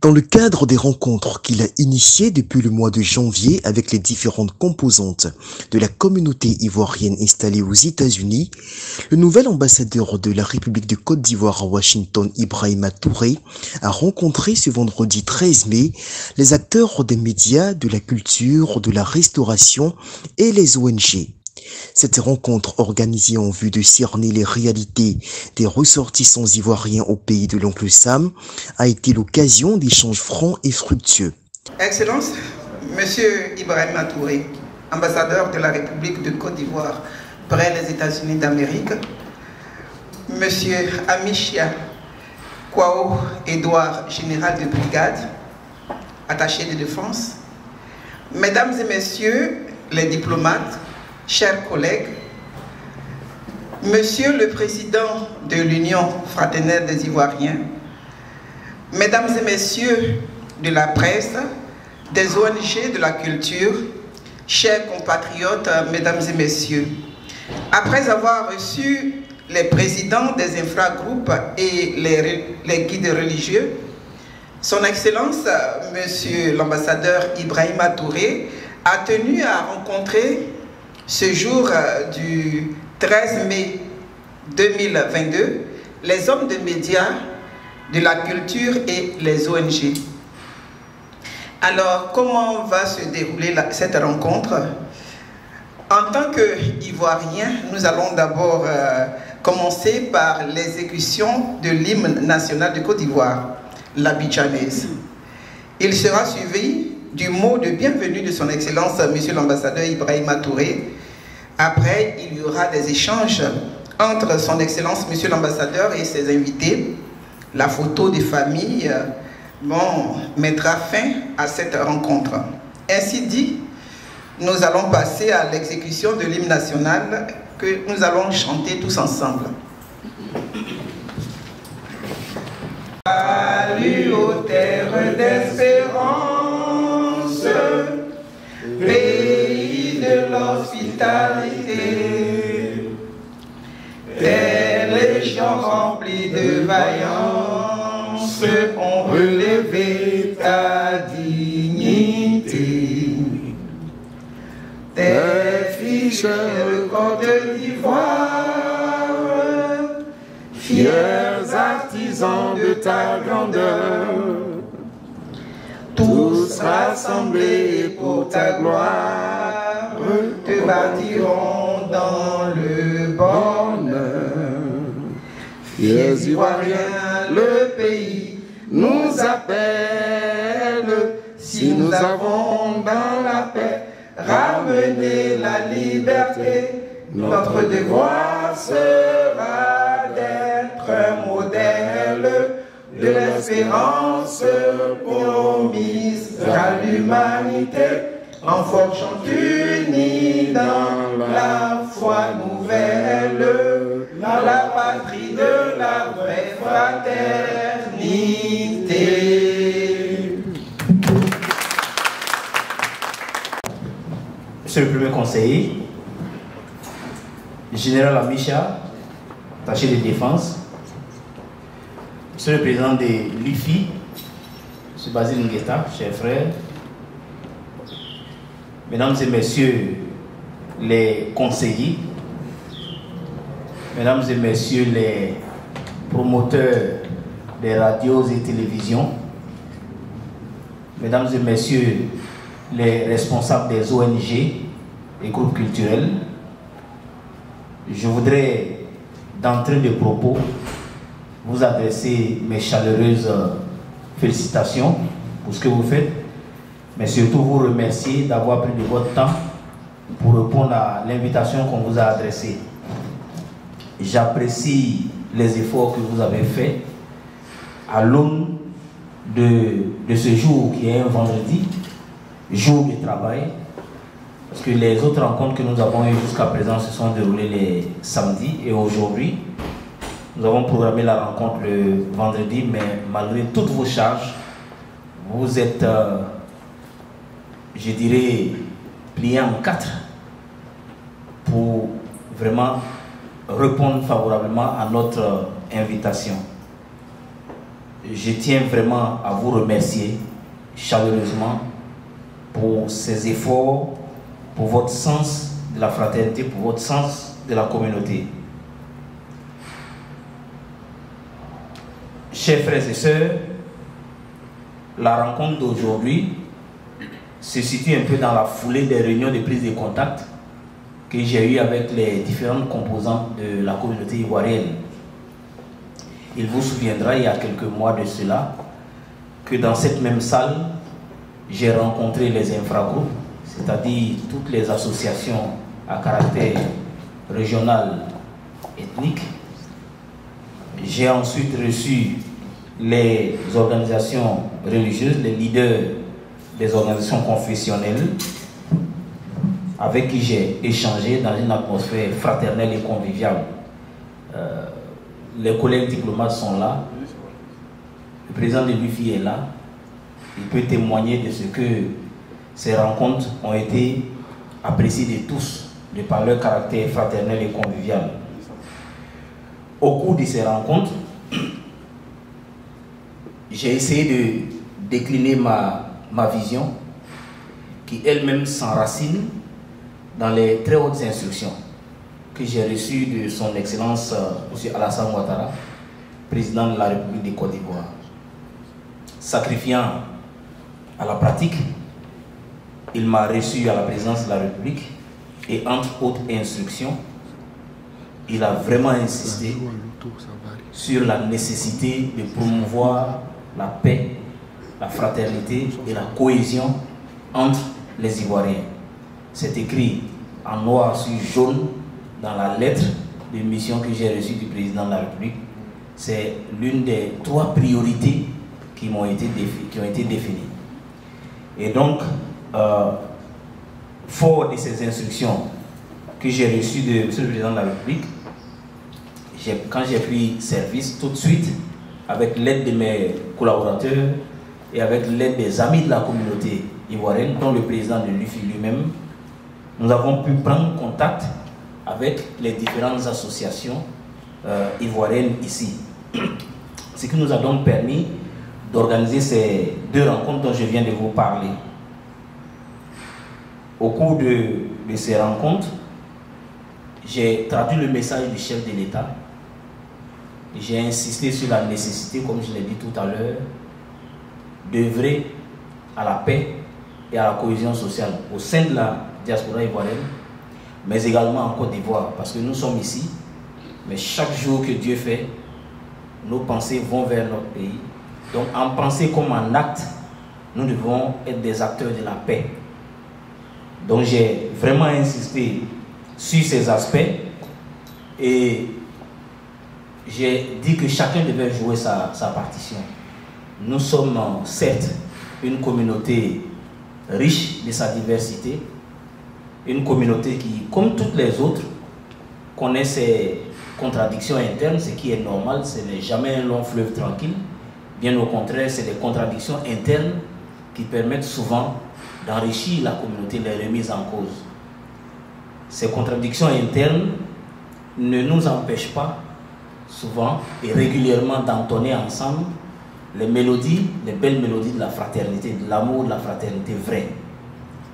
Dans le cadre des rencontres qu'il a initiées depuis le mois de janvier avec les différentes composantes de la communauté ivoirienne installée aux États-Unis, le nouvel ambassadeur de la République de Côte d'Ivoire à Washington, Ibrahima Touré, a rencontré ce vendredi 13 mai les acteurs des médias, de la culture, de la restauration et les ONG. Cette rencontre organisée en vue de cerner les réalités des ressortissants ivoiriens au pays de l'oncle Sam a été l'occasion d'échanges francs et fructueux. Excellence, Monsieur Ibrahima Touré, ambassadeur de la République de Côte d'Ivoire près les États-Unis d'Amérique, Monsieur Amichia Kwao Edouard, général de brigade, attaché de défense, Mesdames et Messieurs les diplomates, chers collègues, Monsieur le Président de l'Union fraternelle des Ivoiriens, Mesdames et Messieurs de la presse, des ONG de la culture, chers compatriotes, Mesdames et Messieurs, après avoir reçu les présidents des infragroupes et les guides religieux, Son Excellence, Monsieur l'ambassadeur Ibrahima Touré, a tenu à rencontrer ce jour du 13 mai 2022, les hommes de médias, de la culture et les ONG. Alors, comment va se dérouler cette rencontre? En tant qu'Ivoiriens, nous allons d'abord commencer par l'exécution de l'hymne national de Côte d'Ivoire, l'abidjanaise. Il sera suivi du mot de bienvenue de son Excellence, Monsieur l'ambassadeur Ibrahima Touré. Après, il y aura des échanges entre son Excellence, Monsieur l'ambassadeur et ses invités. La photo des familles mettra fin à cette rencontre. Ainsi dit, nous allons passer à l'exécution de l'hymne national que nous allons chanter tous ensemble. Salut aux terres d'espérance, pays de l'hospitalité, tes légions remplies de vaillance ont relevé ta dignité. Tes fiches Côte d'Ivoire, fiers artisans de ta grandeur, tous rassemblés pour ta gloire, te bâtiront dans le bonheur. Fiers Ivoiriens, le pays nous appelle, si nous avons dans la paix ramené la liberté, notre devoir sera d'être un modèle de l'espérance promise à l'humanité, en forgeant unis dans la foi nouvelle, la patrie de la vraie fraternité. Monsieur le Premier conseiller, Général Amichia, attaché de défense, Monsieur le Président de l'IFI, M. Basile Ngueta, chers frères, Mesdames et Messieurs les conseillers, Mesdames et Messieurs les promoteurs des radios et télévisions, Mesdames et Messieurs les responsables des ONG et groupes culturels, je voudrais, d'entrée de propos, vous adresser mes chaleureuses félicitations pour ce que vous faites, mais surtout vous remercier d'avoir pris de votre temps pour répondre à l'invitation qu'on vous a adressée. J'apprécie les efforts que vous avez faits à l'aune de ce jour qui est un vendredi, jour de travail, parce que les autres rencontres que nous avons eues jusqu'à présent se sont déroulées les samedis et aujourd'hui, nous avons programmé la rencontre le vendredi, mais malgré toutes vos charges, vous êtes, je dirais, pliés en quatre pour vraiment répondre favorablement à notre invitation. je tiens vraiment à vous remercier chaleureusement pour ces efforts, pour votre sens de la fraternité, pour votre sens de la communauté. Chers frères et sœurs, la rencontre d'aujourd'hui se situe un peu dans la foulée des réunions de prise de contact que j'ai eues avec les différentes composantes de la communauté ivoirienne. Il vous souviendra, il y a quelques mois de cela, que dans cette même salle, j'ai rencontré les infragroupes, c'est-à-dire toutes les associations à caractère régional, ethnique. J'ai ensuite reçu les organisations religieuses, les leaders des organisations confessionnelles, avec qui j'ai échangé dans une atmosphère fraternelle et conviviale. Les collègues diplomates sont là, le président de l'UFI est là, il peut témoigner de ce que ces rencontres ont été appréciées de tous, de par leur caractère fraternel et convivial. Au cours de ces rencontres, j'ai essayé de décliner ma vision, qui elle-même s'enracine dans les très hautes instructions que j'ai reçues de son Excellence M. Alassane Ouattara, président de la République de Côte d'Ivoire. Sacrifiant à la pratique, il m'a reçu à la présidence de la République et entre autres instructions, il a vraiment insisté sur la nécessité de promouvoir la paix, la fraternité et la cohésion entre les Ivoiriens. C'est écrit en noir sur jaune dans la lettre de mission que j'ai reçue du président de la République. C'est l'une des 3 priorités qui ont été définies. Et donc, fort de ces instructions que j'ai reçues de M. le Président de la République, quand j'ai pris service, tout de suite, avec l'aide de mes collaborateurs et avec l'aide des amis de la communauté ivoirienne, dont le président de l'UFI lui-même, nous avons pu prendre contact avec les différentes associations ivoiriennes ici. Ce qui nous a donc permis d'organiser ces 2 rencontres dont je viens de vous parler. Au cours de ces rencontres, j'ai traduit le message du chef de l'État. J'ai insisté sur la nécessité, comme je l'ai dit tout à l'heure, d'œuvrer à la paix et à la cohésion sociale au sein de la diaspora ivoirienne, mais également en Côte d'Ivoire, parce que nous sommes ici, mais chaque jour que Dieu fait, nos pensées vont vers notre pays. Donc en pensée comme en acte, nous devons être des acteurs de la paix. Donc j'ai vraiment insisté sur ces aspects et j'ai dit que chacun devait jouer sa partition. Nous sommes certes une communauté riche de sa diversité, une communauté qui, comme toutes les autres, connaît ses contradictions internes, ce qui est normal, ce n'est jamais un long fleuve tranquille. Bien au contraire, c'est des contradictions internes qui permettent souvent d'enrichir la communauté, les remises en cause. Ces contradictions internes ne nous empêchent pas souvent et régulièrement d'entonner ensemble les mélodies, les belles mélodies de la fraternité, de l'amour, de la fraternité vraie.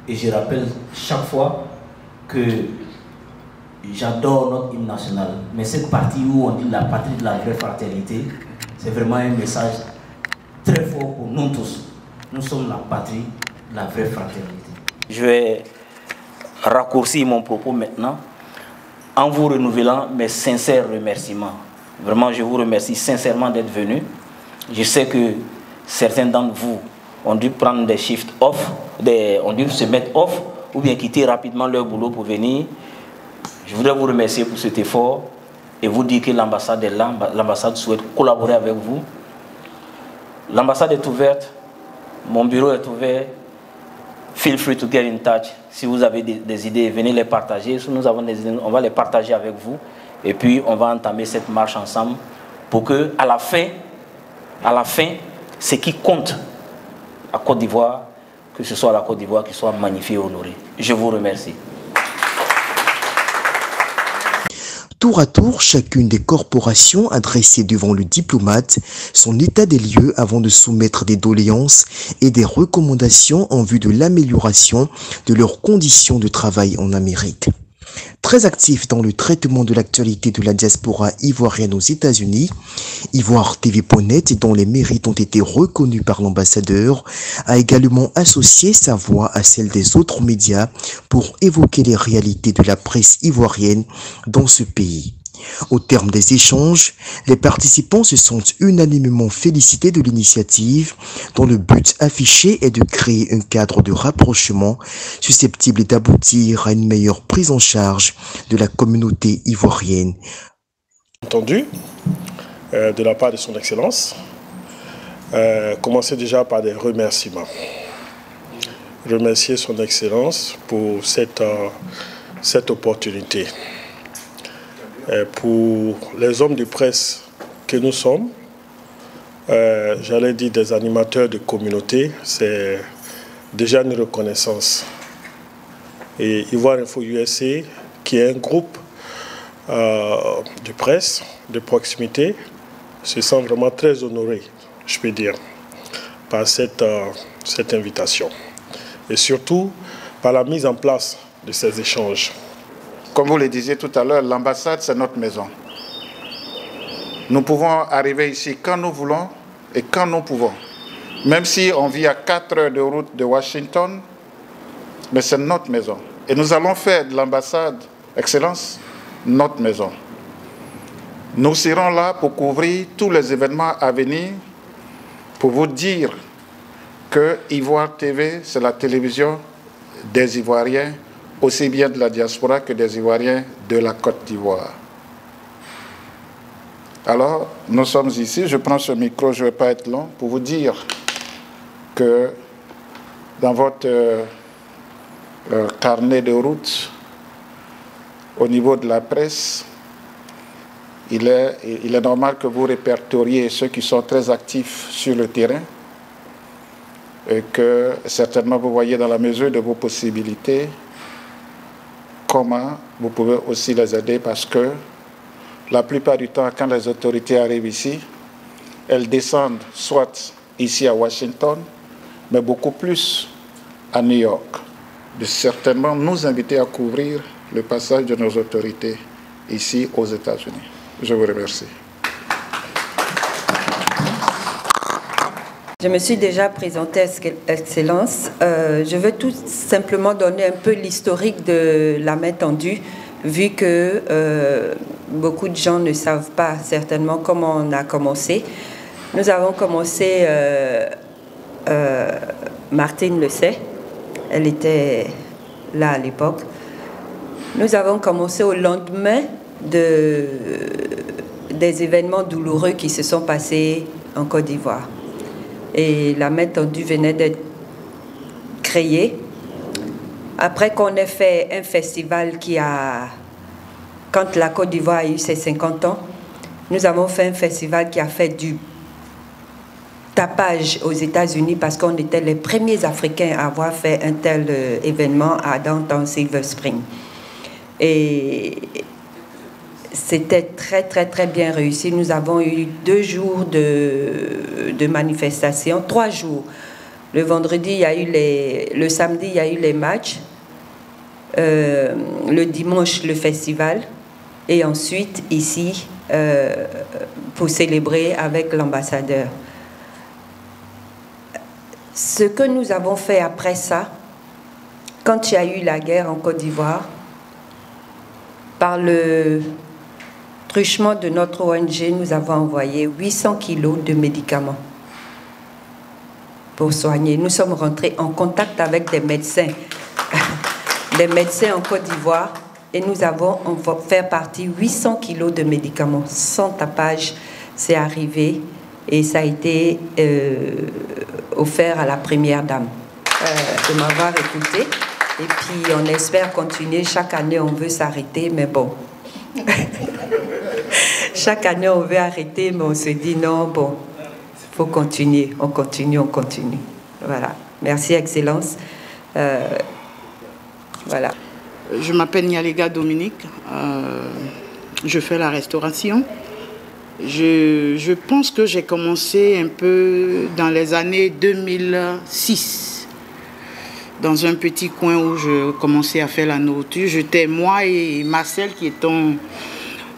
Et je rappelle chaque fois que j'adore notre hymne national, mais cette partie où on dit la patrie de la vraie fraternité, c'est vraiment un message très fort pour nous tous. Nous sommes la patrie de la vraie fraternité. Je vais raccourcir mon propos maintenant en vous renouvelant mes sincères remerciements. Vraiment, je vous remercie sincèrement d'être venus. Je sais que certains d'entre vous ont dû prendre des shifts off, ont dû se mettre off ou bien quitter rapidement leur boulot pour venir. Je voudrais vous remercier pour cet effort et vous dire que l'ambassade est là, l'ambassade souhaite collaborer avec vous. L'ambassade est ouverte, mon bureau est ouvert. Feel free to get in touch. Si vous avez des idées, venez les partager. Si nous avons des idées, on va les partager avec vous. Et puis, on va entamer cette marche ensemble pour que, à la fin, ce qui compte à Côte d'Ivoire, que ce soit la Côte d'Ivoire qui soit magnifiée et honorée. Je vous remercie. Tour à tour, chacune des corporations a dressé devant le diplomate son état des lieux avant de soumettre des doléances et des recommandations en vue de l'amélioration de leurs conditions de travail en Amérique. Très actif dans le traitement de l'actualité de la diaspora ivoirienne aux États-Unis, Ivoire TV.net, dont les mérites ont été reconnus par l'ambassadeur, a également associé sa voix à celle des autres médias pour évoquer les réalités de la presse ivoirienne dans ce pays. Au terme des échanges, les participants se sont unanimement félicités de l'initiative dont le but affiché est de créer un cadre de rapprochement susceptible d'aboutir à une meilleure prise en charge de la communauté ivoirienne. Entendu de la part de son Excellence, commencer déjà par des remerciements. Remercier son Excellence pour cette opportunité. Pour les hommes de presse que nous sommes, j'allais dire des animateurs de communauté, c'est déjà une reconnaissance. Et Ivoire Info USA, qui est un groupe de presse, de proximité, se sent vraiment très honoré, je peux dire, par cette invitation. Et surtout, par la mise en place de ces échanges. Comme vous le disiez tout à l'heure, l'ambassade, c'est notre maison. Nous pouvons arriver ici quand nous voulons et quand nous pouvons. Même si on vit à 4 heures de route de Washington, mais c'est notre maison. Et nous allons faire de l'ambassade, Excellence, notre maison. Nous serons là pour couvrir tous les événements à venir, pour vous dire que Ivoire TV, c'est la télévision des Ivoiriens, aussi bien de la diaspora que des Ivoiriens de la Côte d'Ivoire. Alors, nous sommes ici, je prends ce micro, je ne vais pas être long, pour vous dire que dans votre carnet de route, au niveau de la presse, il est normal que vous répertoriez ceux qui sont très actifs sur le terrain et que certainement vous voyez dans la mesure de vos possibilités comment vous pouvez aussi les aider, parce que la plupart du temps, quand les autorités arrivent ici, elles descendent soit ici à Washington, mais beaucoup plus à New York, de certainement nous inviter à couvrir le passage de nos autorités ici aux États-Unis. Je vous remercie. Je me suis déjà présentée, Excellence. Je veux tout simplement donner un peu l'historique de la main tendue, vu que beaucoup de gens ne savent pas certainement comment on a commencé. Nous avons commencé, Martine le sait, elle était là à l'époque. Nous avons commencé au lendemain des événements douloureux qui se sont passés en Côte d'Ivoire. Et la main tendue venait d'être créée. Après qu'on ait fait un festival quand la Côte d'Ivoire a eu ses 50 ans, nous avons fait un festival qui a fait du tapage aux États-Unis parce qu'on était les premiers Africains à avoir fait un tel événement à Downtown Silver Spring. Et c'était très, très, très bien réussi. Nous avons eu 2 jours de manifestation, 3 jours. Le vendredi, il y a eu le samedi, il y a eu les matchs. Le dimanche, le festival. Et ensuite, ici, pour célébrer avec l'ambassadeur. Ce que nous avons fait après ça, quand il y a eu la guerre en Côte d'Ivoire, par le truchement de notre ONG, nous avons envoyé 800 kilos de médicaments pour soigner. Nous sommes rentrés en contact avec des médecins en Côte d'Ivoire, et nous avons fait partie 800 kilos de médicaments sans tapage. C'est arrivé et ça a été offert à la première dame de m'avoir écouté. Et puis on espère continuer. Chaque année on veut s'arrêter, mais bon. Chaque année on veut arrêter, mais on se dit non, bon, il faut continuer. On continue. Voilà. Merci, Excellence. Voilà. Je m'appelle Nyalega Dominique. je fais la restauration. Je pense que j'ai commencé un peu dans les années 2006, dans un petit coin où je commençais à faire la nourriture. J'étais moi et Marcel qui étions,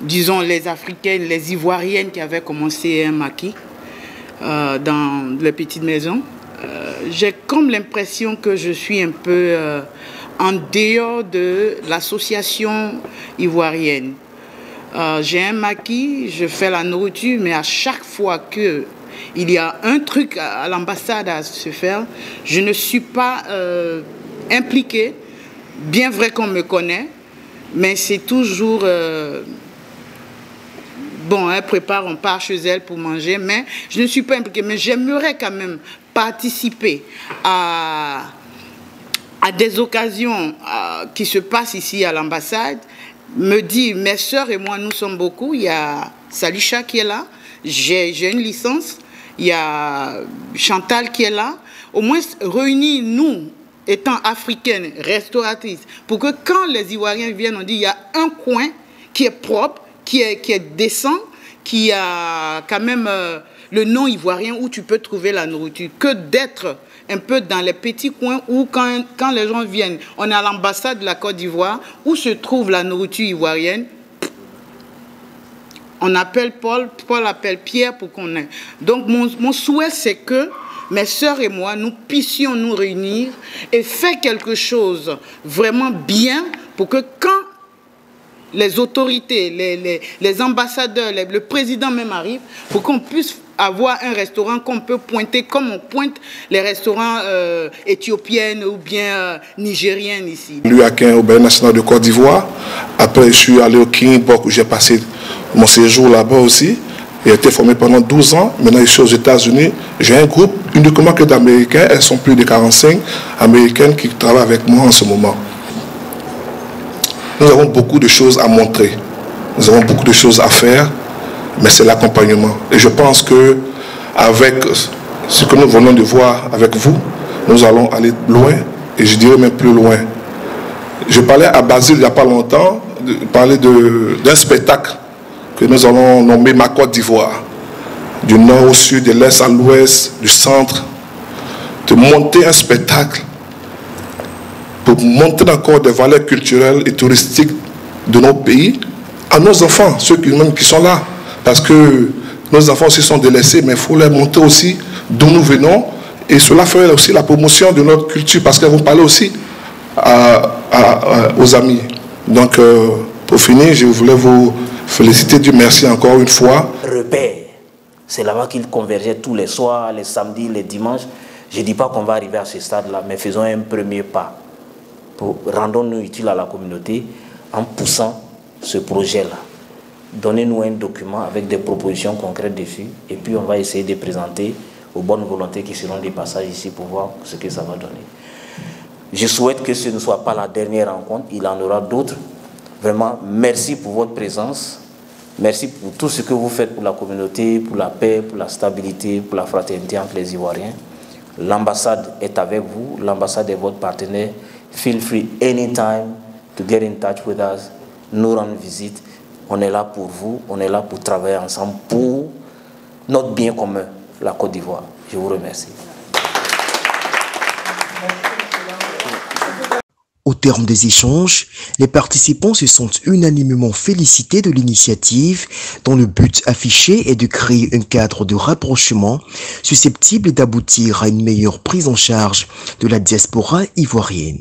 disons, les Africaines, les Ivoiriennes qui avaient commencé un maquis dans les petites maisons. J'ai comme l'impression que je suis un peu en dehors de l'association ivoirienne. J'ai un maquis, je fais la nourriture, mais à chaque fois qu'il y a un truc à l'ambassade à se faire, je ne suis pas impliquée, bien vrai qu'on me connaît, mais c'est toujours... bon, elle prépare, on part chez elle pour manger, mais je ne suis pas impliquée. Mais j'aimerais quand même participer à des occasions qui se passent ici à l'ambassade. Me dit, mes soeurs et moi, nous sommes beaucoup. Il y a Salisha qui est là, j'ai une licence. Il y a Chantal qui est là. Au moins, réunis, nous, étant africaines, restauratrices, pour que quand les Ivoiriens viennent, on dit, il y a un coin qui est propre, qui est décent, qui a quand même le nom ivoirien où tu peux trouver la nourriture, que d'être un peu dans les petits coins où quand les gens viennent, on est à l'ambassade de la Côte d'Ivoire, où se trouve la nourriture ivoirienne. On appelle Paul appelle Pierre pour qu'on ait. Donc mon souhait, c'est que mes sœurs et moi, nous puissions nous réunir et faire quelque chose vraiment bien pour que quand les autorités, les ambassadeurs, le président même arrive, pour qu'on puisse avoir un restaurant qu'on peut pointer comme on pointe les restaurants éthiopiennes ou bien nigériennes ici. Lui à au Bénin national de Côte d'Ivoire. Après, je suis allé au Kingbock où j'ai passé mon séjour là-bas aussi. J'ai été formé pendant 12 ans. Maintenant, je suis aux États-Unis. J'ai un groupe uniquement que d'Américains. Elles sont plus de 45 Américaines qui travaillent avec moi en ce moment. Nous avons beaucoup de choses à montrer. Nous avons beaucoup de choses à faire. Mais c'est l'accompagnement. Et je pense que avec ce que nous venons de voir avec vous, nous allons aller loin, et je dirais même plus loin. Je parlais à Basile il n'y a pas longtemps, parler d'un spectacle que nous allons nommer Ma Côte d'Ivoire, du nord au sud, de l'est à l'ouest, du centre, de monter un spectacle pour montrer encore des valeurs culturelles et touristiques de nos pays à nos enfants, ceux qui sont là. Parce que nos enfants aussi sont délaissés, mais il faut leur montrer aussi d'où nous venons. Et cela ferait aussi la promotion de notre culture, parce qu'elles vont parler aussi aux amis. Donc, pour finir, je voulais vous féliciter, Dieu merci encore une fois. Repère, c'est là-bas qu'ils convergeaient tous les soirs, les samedis, les dimanches. Je ne dis pas qu'on va arriver à ce stade-là, mais faisons un premier pas. Rendons-nous utiles à la communauté en poussant ce projet-là. Donnez-nous un document avec des propositions concrètes dessus et puis on va essayer de présenter aux bonnes volontés qui seront des passages ici pour voir ce que ça va donner. Je souhaite que ce ne soit pas la dernière rencontre, il en aura d'autres. Vraiment, merci pour votre présence, merci pour tout ce que vous faites pour la communauté, pour la paix, pour la stabilité, pour la fraternité entre les Ivoiriens. L'ambassade est avec vous, l'ambassade est votre partenaire. Feel free anytime to get in touch with us, nous rendre visite. On est là pour vous, on est là pour travailler ensemble pour notre bien commun, la Côte d'Ivoire. Je vous remercie. Au terme des échanges, les participants se sont unanimement félicités de l'initiative dont le but affiché est de créer un cadre de rapprochement susceptible d'aboutir à une meilleure prise en charge de la diaspora ivoirienne.